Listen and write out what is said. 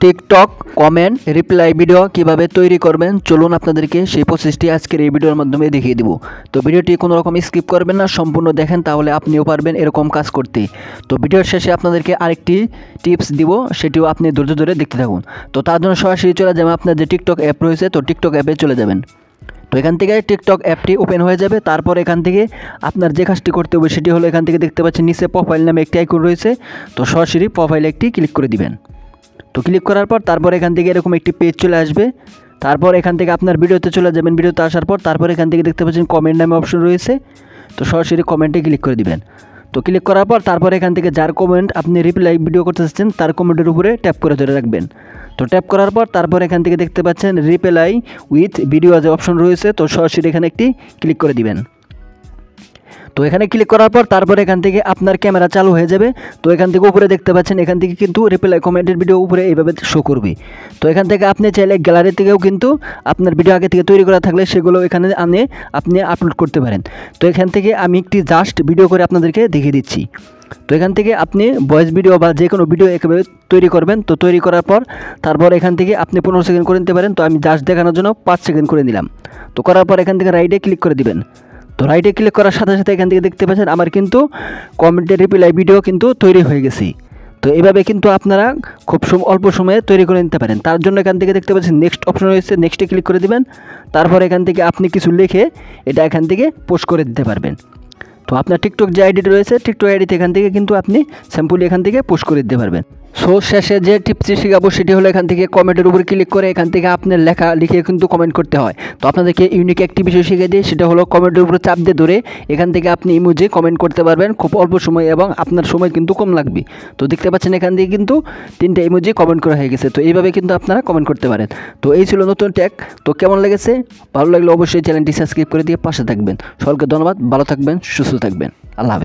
TikTok comment reply video কিভাবে তৈরি করবেন চলুন আপনাদেরকে সেই প্রসেসটি আজকের এই ভিডিওর মাধ্যমে দেখিয়ে দিব। তো ভিডিওটি কোনো রকম স্কিপ করবেন না, সম্পূর্ণ দেখেন, তাহলে আপনিও পারবেন এরকম কাজ করতে। তো ভিডিওর শেষে আপনাদেরকে আরেকটি টিপস দিব, সেটিও আপনি ধৈর্য ধরে দেখতে থাকুন। তো তার জন্য সরাসরি চলে যাবেন আপনার যে টিকটক অ্যাপ রয়েছে, তো টিকটক অ্যাপে চলে যাবেন। তো এখান থেকে টিকটক অ্যাপটি ওপেন হয়ে যাবে। তারপর এখান থেকে আপনার যে কাজটি করতে হবে সেটি হলো, এখান থেকে দেখতে পাচ্ছেন নিচে প্রোফাইল নামে একটি আইকন রয়েছে, তো সরাসরি প্রোফাইলে একটি ক্লিক করে দিবেন। তো ক্লিক করার পর তারপর এখান থেকে এরকম একটি পেজ চলে আসবে। তারপর এখান থেকে আপনার ভিডিওতে চলে যাবেন। ভিডিওতে আসার পর তারপর এখান থেকে দেখতে পাচ্ছেন কমেন্ট নামে অপশন রয়েছে, তো সরাসরি কমেন্টে ক্লিক করে দিবেন। তো ক্লিক করার পর তারপর এখান থেকে যার কমেন্ট আপনি রিপ্লাই ভিডিও করতে চাচ্ছেন তার কমেন্টের উপরে ট্যাপ করে ধরে রাখবেন। তো ট্যাপ করার পর তারপর এখান থেকে দেখতে পাচ্ছেন রিপ্লাই উইথ ভিডিও যে অপশন রয়েছে, তো সরাসরি এখানে একটি ক্লিক করে দিবেন। তো এখানে ক্লিক করার পর তারপর এখান থেকে আপনার ক্যামেরা চালু হয়ে যাবে। তো এখান থেকে উপরে দেখতে পাচ্ছেন এখান থেকে কিন্তু রিপ্লাই কমেন্টের ভিডিও উপরে এইভাবে শো করবে। তো এখান থেকে আপনি চাইলে গ্যালারি থেকেও কিন্তু আপনার ভিডিও আগে থেকে তৈরি করা থাকলে সেগুলো এখানে আনে আপনি আপলোড করতে পারেন। তো এখান থেকে আমি একটি জাস্ট ভিডিও করে আপনাদেরকে দেখিয়ে দিচ্ছি। তো এখান থেকে আপনি ভয়েস ভিডিও বা যে কোনো ভিডিও একেবারে তৈরি করবেন। তো তৈরি করার পর তারপর এখান থেকে আপনি 15 সেকেন্ড করে নিতে পারেন। তো আমি জাস্ট দেখানোর জন্য 5 সেকেন্ড করে নিলাম। তো করার পর এখান থেকে রাইটে ক্লিক করে দিবেন। তো রাইটে ক্লিক করার সাথে সাথে এখান থেকে দেখতে পাচ্ছেন আমার কিন্তু কমেন্টের রিপ্লাই ভিডিও কিন্তু তৈরি হয়ে গেছে। তো এভাবে কিন্তু আপনারা খুব অল্প সময়ে তৈরি করে নিতে পারেন। তার জন্য এখান থেকে দেখতে পাচ্ছেন নেক্সট অপশন রয়েছে, নেক্সটে ক্লিক করে দিবেন। তারপর এখান থেকে আপনি কিছু লিখে এটা এখান থেকে পোস্ট করে দিতে পারবেন। তো আপনার টিকটক যে আইডি রয়েছে, টিকটক আইডিতে এখান থেকে কিন্তু আপনি স্যাম্পলি এখান থেকে পোস্ট করে দিতে পারবেন। সো শেষে যে টিপসটি শেখাবো সেটি হলো, এখান থেকে কমেন্টের উপর ক্লিক করে এখান থেকে আপনার লেখা লিখে কিন্তু কমেন্ট করতে হয়। তো আপনাদেরকে ইউনিক একটি বিষয় শিখে দিই, সেটা হলো কমেন্টের উপর চাপ দিয়ে ধরে এখান থেকে আপনি ইমোজি কমেন্ট করতে পারবেন খুব অল্প সময়, এবং আপনার সময় কিন্তু কম লাগবে। তো দেখতে পাচ্ছেন এখান থেকে কিন্তু 3টা ইমোজি কমেন্ট করা হয়ে গেছে। তো এইভাবে কিন্তু আপনারা কমেন্ট করতে পারেন। তো এই ছিল নতুন ট্যাগ। তো কেমন লেগেছে? ভালো লাগলে অবশ্যই চ্যানেলটি সাবস্ক্রাইব করে দিয়ে পাশে থাকবেন। সকলকে ধন্যবাদ, ভালো থাকবেন, সুস্থ থাকবেন, আল্লাহ হাফেজ।